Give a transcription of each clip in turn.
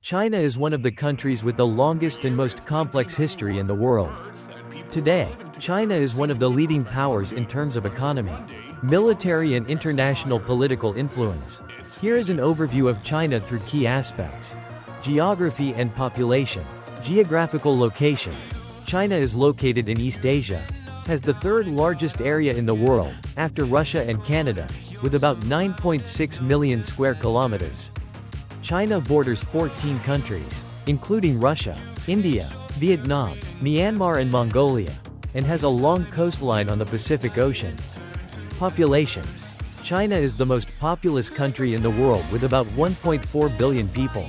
China is one of the countries with the longest and most complex history in the world. Today, China is one of the leading powers in terms of economy, military and international political influence. Here is an overview of China through key aspects. Geography and population. Geographical location. China is located in East Asia, has the third largest area in the world, after Russia and Canada, with about 9.6 million square kilometers. China borders 14 countries, including Russia, India, Vietnam, Myanmar and Mongolia, and has a long coastline on the Pacific Ocean. Population. China is the most populous country in the world with about 1.4 billion people,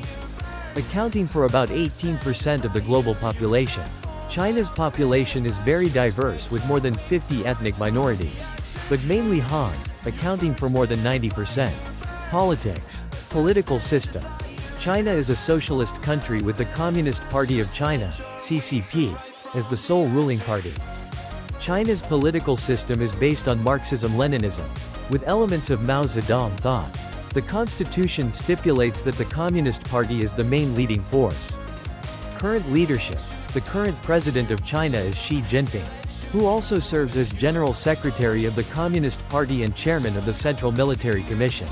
accounting for about 18% of the global population. China's population is very diverse with more than 50 ethnic minorities, but mainly Han, accounting for more than 90%. Politics. Political system. China is a socialist country with the Communist Party of China, CCP, as the sole ruling party. China's political system is based on Marxism-Leninism, with elements of Mao Zedong thought. The constitution stipulates that the Communist Party is the main leading force. Current leadership. The current president of China is Xi Jinping, who also serves as General Secretary of the Communist Party and Chairman of the Central Military Commission,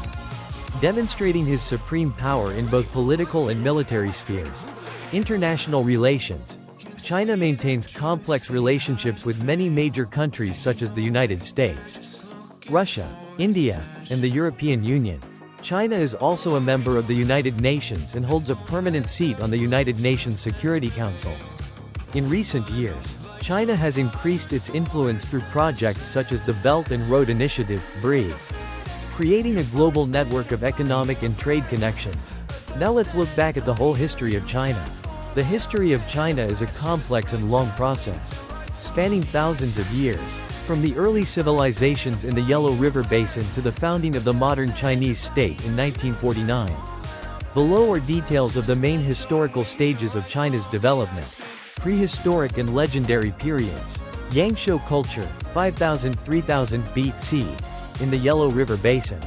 demonstrating his supreme power in both political and military spheres. International relations. China maintains complex relationships with many major countries such as the United States, Russia, India, and the European Union. China is also a member of the United Nations and holds a permanent seat on the United Nations Security Council. In recent years, China has increased its influence through projects such as the Belt and Road Initiative, BRI, creating a global network of economic and trade connections. Now let's look back at the whole history of China. The history of China is a complex and long process, spanning thousands of years, from the early civilizations in the Yellow River Basin to the founding of the modern Chinese state in 1949. Below are details of the main historical stages of China's development. Prehistoric and legendary periods. Yangshao culture, 5000–3000 BC, in the Yellow River Basin.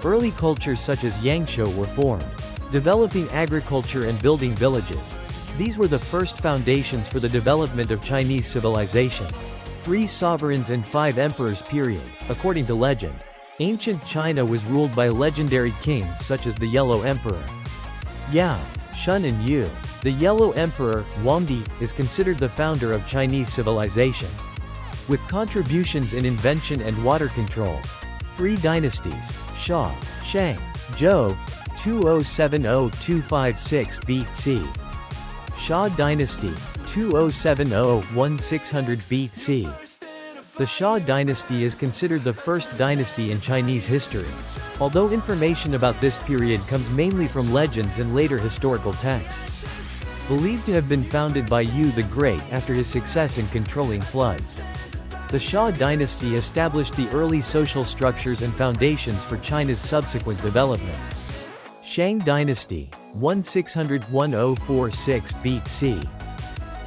Early cultures such as Yangshao were formed, developing agriculture and building villages. These were the first foundations for the development of Chinese civilization. 3 sovereigns and 5 emperors period. According to legend, ancient China was ruled by legendary kings such as the Yellow Emperor Yao, Shun and Yu. The Yellow Emperor, Huangdi, is considered the founder of Chinese civilization, with contributions in invention and water control. 3 dynasties: Shao, Shang, Zhou, 2070–256 BC. Shao dynasty, 2070–1600 BC. The Shao dynasty is considered the first dynasty in Chinese history, although information about this period comes mainly from legends and later historical texts. Believed to have been founded by Yu the Great after his success in controlling floods. The Shao dynasty established the early social structures and foundations for China's subsequent development. Shang dynasty, 1600–1046 BC.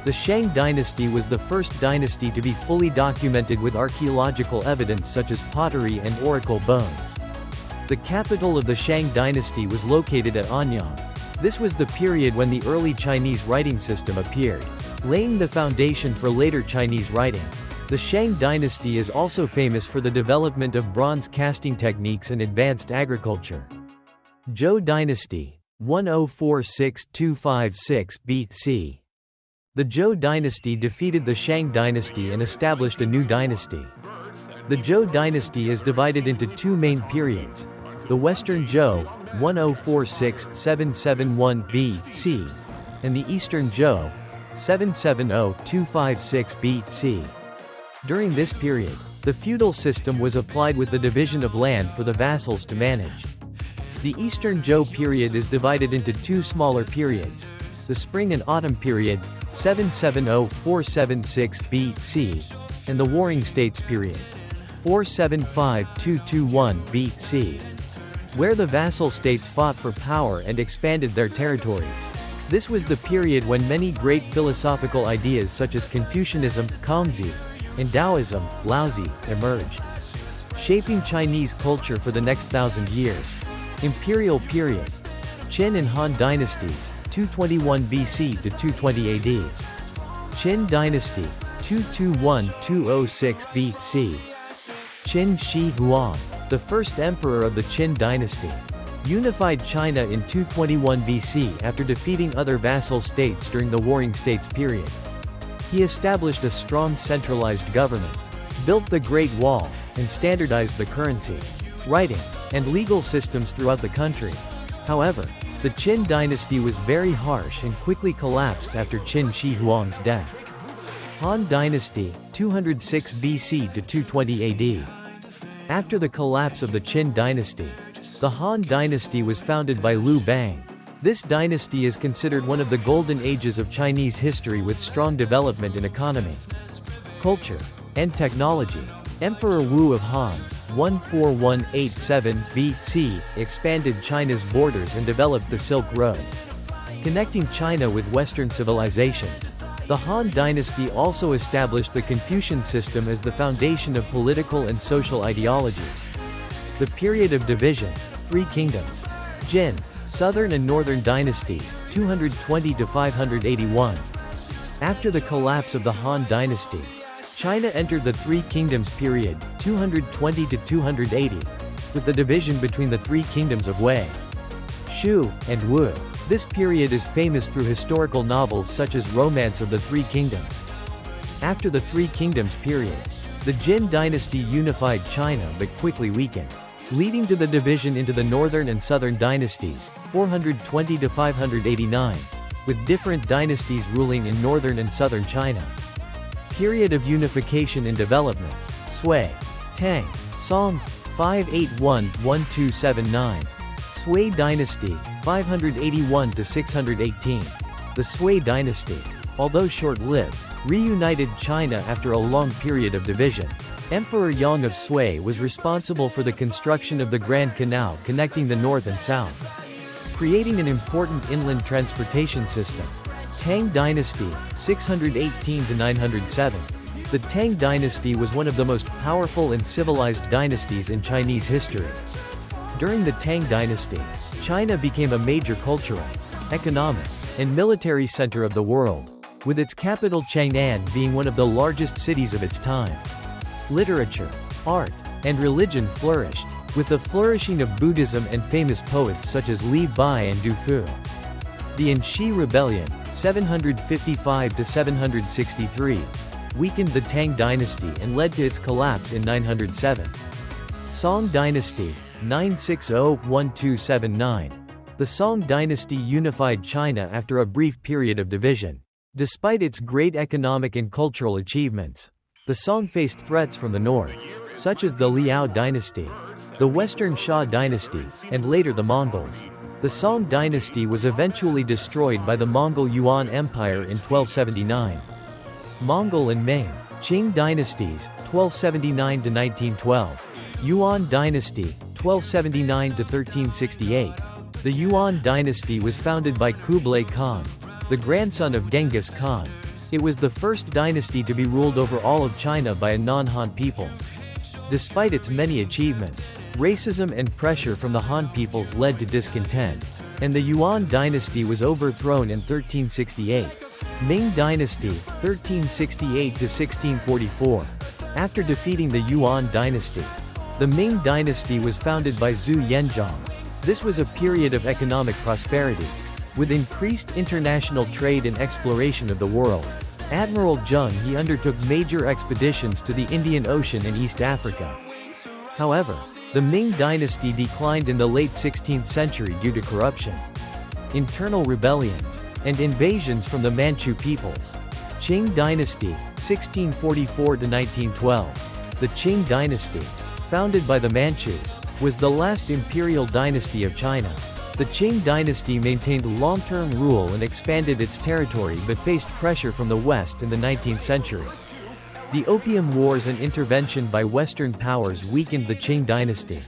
The Shang dynasty was the first dynasty to be fully documented with archaeological evidence such as pottery and oracle bones. The capital of the Shang dynasty was located at Anyang. This was the period when the early Chinese writing system appeared, laying the foundation for later Chinese writing. The Shang dynasty is also famous for the development of bronze casting techniques and advanced agriculture. Zhou dynasty, 1046–256 BC. The Zhou dynasty defeated the Shang dynasty and established a new dynasty. The Zhou dynasty is divided into 2 main periods: the Western Zhou, 1046–771 BC, and the Eastern Zhou, 770–256 BC. During this period, the feudal system was applied with the division of land for the vassals to manage. The Eastern Zhou period is divided into 2 smaller periods: the Spring and Autumn period, 770–476 BC, and the Warring States period, 475–221 BC, where the vassal states fought for power and expanded their territories. This was the period when many great philosophical ideas such as Confucianism, Kongzi, and Taoism, Laozi, emerged, shaping Chinese culture for the next 1,000 years. Imperial period. Qin and Han dynasties, 221 BC to 220 AD. Qin Dynasty, 221–206 BC. Qin Shi Huang, the first emperor of the Qin dynasty, unified China in 221 BC after defeating other vassal states during the Warring States period. He established a strong centralized government, built the Great Wall, and standardized the currency, writing, and legal systems throughout the country. However, the Qin dynasty was very harsh and quickly collapsed after Qin Shi Huang's death. Han Dynasty, 206 BC to 220 AD. After the collapse of the Qin dynasty, the Han Dynasty was founded by Liu Bang. This dynasty is considered one of the golden ages of Chinese history with strong development in economy, culture, and technology. Emperor Wu of Han, 14187 BC, expanded China's borders and developed the Silk Road, connecting China with Western civilizations. The Han Dynasty also established the Confucian system as the foundation of political and social ideology. The period of division, 3 kingdoms. Jin, Southern and Northern dynasties, 220 to 581. After the collapse of the Han Dynasty, China entered the Three Kingdoms period, 220 to 280, with the division between the three kingdoms of Wei, Shu, and Wu. This period is famous through historical novels such as Romance of the Three Kingdoms. After the Three Kingdoms period, the Jin dynasty unified China but quickly weakened, leading to the division into the Northern and Southern dynasties, 420 to 589, with different dynasties ruling in Northern and Southern China. Period of unification and development. Sui, Tang, Song, 581–1279. Sui dynasty, 581 to 618. The Sui dynasty, although short-lived, reunited China after a long period of division. Emperor Yang of Sui was responsible for the construction of the Grand Canal connecting the north and south, creating an important inland transportation system. Tang dynasty, 618 to 907. The Tang dynasty was one of the most powerful and civilized dynasties in Chinese history. During the Tang dynasty, China became a major cultural, economic, and military center of the world, with its capital Chang'an being one of the largest cities of its time. Literature, art, and religion flourished, with the flourishing of Buddhism and famous poets such as Li Bai and Du Fu. The Anxi Rebellion, 755 to 763, weakened the Tang dynasty and led to its collapse in 907. Song dynasty, 960–1279. The Song dynasty unified China after a brief period of division. Despite its great economic and cultural achievements, the Song faced threats from the north, such as the Liao dynasty, the Western Xia dynasty, and later the Mongols. The Song dynasty was eventually destroyed by the Mongol Yuan Empire in 1279. Mongol and Ming, Qing dynasties, 1279 to 1912. Yuan dynasty, 1279 to 1368. The Yuan dynasty was founded by Kublai Khan, the grandson of Genghis Khan. It was the first dynasty to be ruled over all of China by a non-Han people. Despite its many achievements, racism and pressure from the Han peoples led to discontent, and the Yuan dynasty was overthrown in 1368. Ming dynasty, 1368 to 1644. After defeating the Yuan dynasty, the Ming dynasty was founded by Zhu Yanzhong. This was a period of economic prosperity, with increased international trade and exploration of the world. Admiral Zheng He undertook major expeditions to the Indian Ocean and East Africa. However, the Ming dynasty declined in the late 16th century due to corruption, internal rebellions, and invasions from the Manchu peoples. Qing dynasty, 1644 to 1912. The Qing dynasty, founded by the Manchus, was the last imperial dynasty of China. The Qing dynasty maintained long-term rule and expanded its territory but faced pressure from the West in the 19th century. The Opium Wars and intervention by Western powers weakened the Qing dynasty.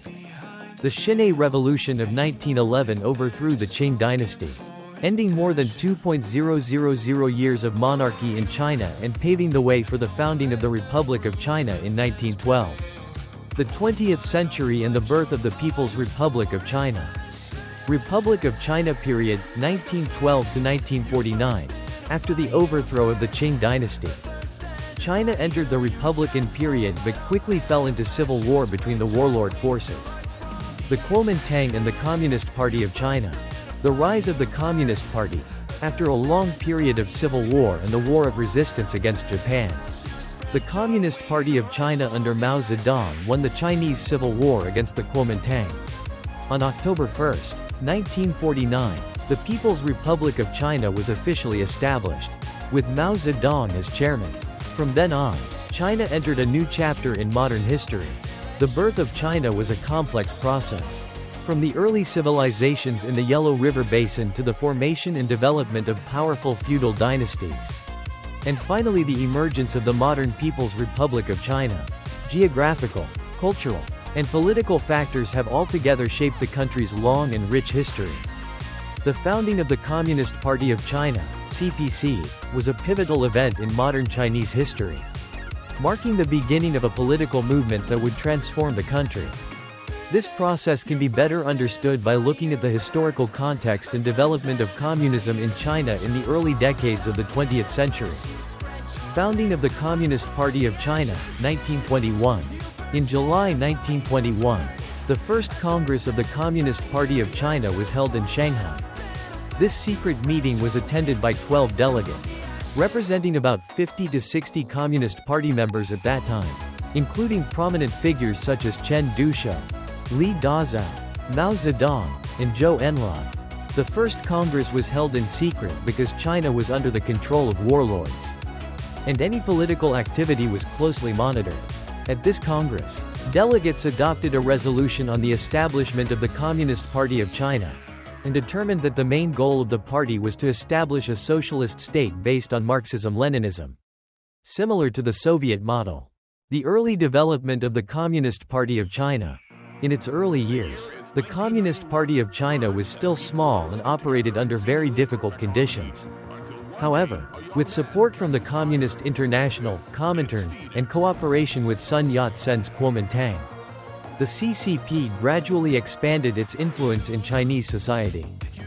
The Xinhai Revolution of 1911 overthrew the Qing dynasty, ending more than 2,000 years of monarchy in China and paving the way for the founding of the Republic of China in 1912. The 20th century and the birth of the People's Republic of China. Republic of China period, 1912 to 1949. After the overthrow of the Qing dynasty, China entered the Republican period but quickly fell into civil war between the warlord forces, the Kuomintang and the Communist Party of China. The rise of the Communist Party, after a long period of civil war and the war of resistance against Japan. The Communist Party of China under Mao Zedong won the Chinese Civil War against the Kuomintang. On October 1, 1949, the People's Republic of China was officially established, with Mao Zedong as chairman. From then on, China entered a new chapter in modern history. The birth of China was a complex process. From the early civilizations in the Yellow River Basin to the formation and development of powerful feudal dynasties, and finally the emergence of the modern People's Republic of China. Geographical, cultural, and political factors have altogether shaped the country's long and rich history. The founding of the Communist Party of China, CPC, was a pivotal event in modern Chinese history, marking the beginning of a political movement that would transform the country. This process can be better understood by looking at the historical context and development of communism in China in the early decades of the 20th century. Founding of the Communist Party of China, 1921. In July 1921, the first Congress of the Communist Party of China was held in Shanghai. This secret meeting was attended by 12 delegates, representing about 50 to 60 Communist Party members at that time, including prominent figures such as Chen Duxiu, Li Dazhao, Mao Zedong, and Zhou Enlai. The first Congress was held in secret because China was under the control of warlords, and any political activity was closely monitored. At this Congress, delegates adopted a resolution on the establishment of the Communist Party of China, and determined that the main goal of the party was to establish a socialist state based on Marxism-Leninism, similar to the Soviet model. The early development of the Communist Party of China. In its early years, the Communist Party of China was still small and operated under very difficult conditions. However, with support from the Communist International, Comintern, and cooperation with Sun Yat-sen's Kuomintang, the CCP gradually expanded its influence in Chinese society.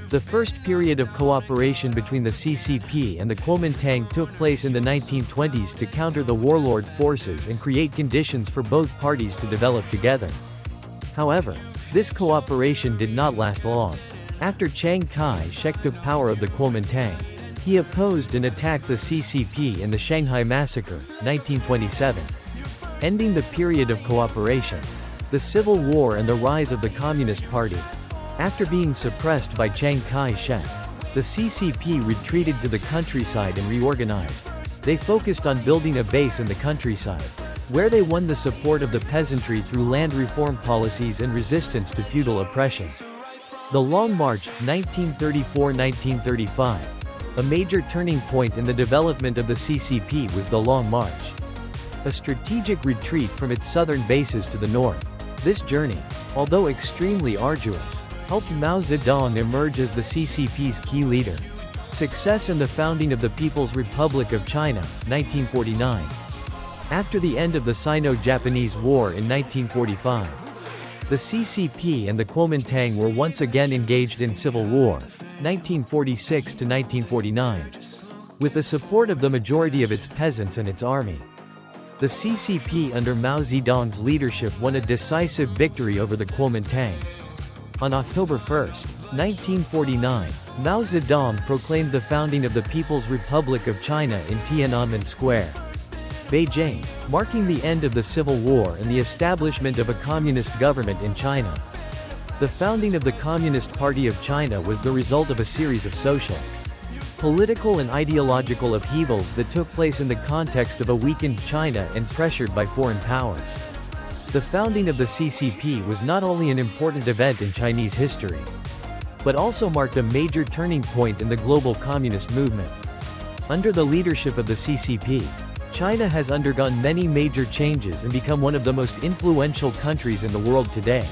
The first period of cooperation between the CCP and the Kuomintang took place in the 1920s to counter the warlord forces and create conditions for both parties to develop together. However, this cooperation did not last long. After Chiang Kai-shek took power of the Kuomintang, he opposed and attacked the CCP in the Shanghai Massacre, 1927, ending the period of cooperation. The Civil War and the rise of the Communist Party. After being suppressed by Chiang Kai-shek, the CCP retreated to the countryside and reorganized. They focused on building a base in the countryside, where they won the support of the peasantry through land reform policies and resistance to feudal oppression. The Long March, 1934–1935. A major turning point in the development of the CCP was the Long March, a strategic retreat from its southern bases to the north. This journey, although extremely arduous, helped Mao Zedong emerge as the CCP's key leader. Success in the founding of the People's Republic of China, 1949. After the end of the Sino-Japanese War in 1945, the CCP and the Kuomintang were once again engaged in civil war, 1946 to 1949, with the support of the majority of its peasants and its army. The CCP under Mao Zedong's leadership won a decisive victory over the Kuomintang. On October 1, 1949, Mao Zedong proclaimed the founding of the People's Republic of China in Tiananmen Square, Beijing, marking the end of the Civil War and the establishment of a communist government in China. The founding of the Communist Party of China was the result of a series of social, political and ideological upheavals that took place in the context of a weakened China and pressured by foreign powers. The founding of the CCP was not only an important event in Chinese history, but also marked a major turning point in the global communist movement. Under the leadership of the CCP, China has undergone many major changes and become one of the most influential countries in the world today.